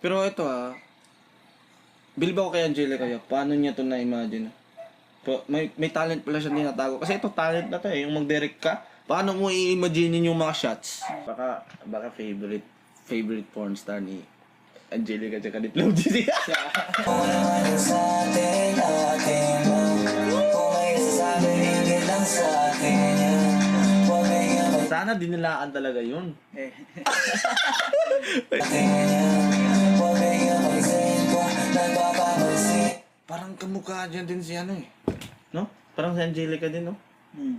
Pero ito bilib ako kay Angelica kaya paano niya to na-imagine? May talent pala siya tinatago. Kasi ito talent na to yung mag-direct ka. Paano mo i-imagine yung mga shots? Baka favorite porn star ni Angelica tsaka ni Flo G. Sana dinilaan talaga yun. Parang kamukha dyan din si ano no? Parang si Angelica din, no?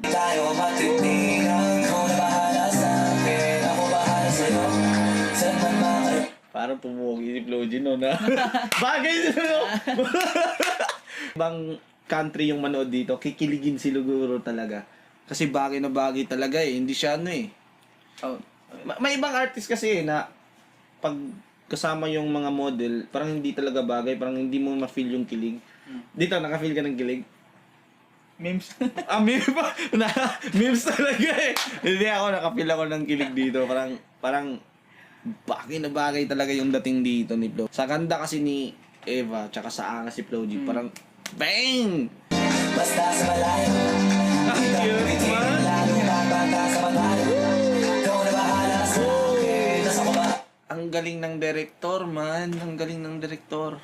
Tayo matitigan, kung nabahala sa akin, ako bahala sa'yo. Saan man makay. Parang pumugi si Flo G, no? Na bagay nyo, no? Ibang country yung manood dito, kikiligin si Luguro talaga. Kasi bagay na bagay talaga Hindi siya ano Oh. May ibang artist kasi na pag kasama yung mga model, parang hindi talaga bagay, parang hindi mo ma-feel yung kilig. Dito, naka-feel ka ng kilig? Memes. Memes pa? Memes talaga Hindi ako, naka-feel ako ng kilig dito. Parang bagay na bagay talaga yung dating dito ni Flo. Sa ganda kasi ni Eva, tsaka sa angas si Flo G, parang bang! Basta sa malayo. Ang cute, man! Lalo babata sa malayo. Ikaw na bahala sa akin. Nasa ko ba? Ang galing ng director, man. Ang galing ng director.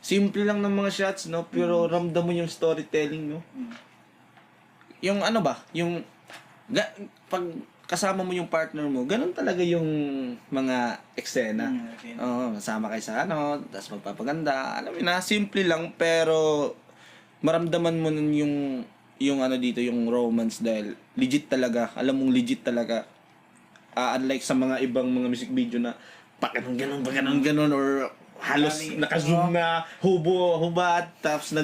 Simple lang ng mga shots, no? Pero ramdam mo yung storytelling, no? Yung ano ba? Yung... pag kasama mo yung partner mo, ganun talaga yung mga eksena. Oo, kasama kayo sa ano, tapos magpapaganda. Alam mo na, simple lang, pero maramdaman mo nun yung ano dito, yung romance dahil legit talaga. Alam mong legit talaga. Unlike sa mga ibang mga music video na pag-ganon, or halos naka-zoom na hubad, tapos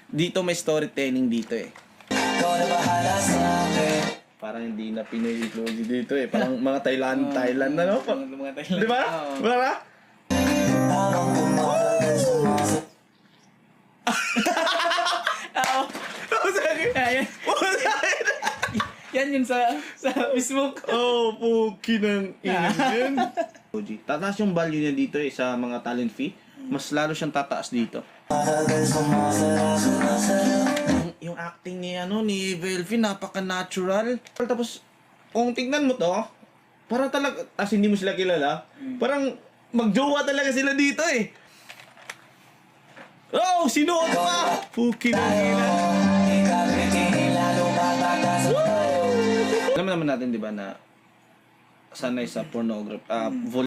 dito may storytelling dito Ikaw na bahala sa akin. Parang hindi na Pinoy technology dito Parang mga Thailand na, no? Mga Thailand. Di ba? Wala? Habang tumatagal sumasagot. Yan yun sa Facebook. Puki ng yun. Tataas yung value niya dito sa mga talent fee. Mas lalo siyang tataas dito. Matagal sumasarap. Yung acting ni ni Velvin napaka-natural. Tapos kung tingnan mo to, para talaga hindi mo sila kilala, parang magjowa talaga sila dito Oh, sinuot pa! Puki ng Alam naman natin 'di ba na sanay sa pornography,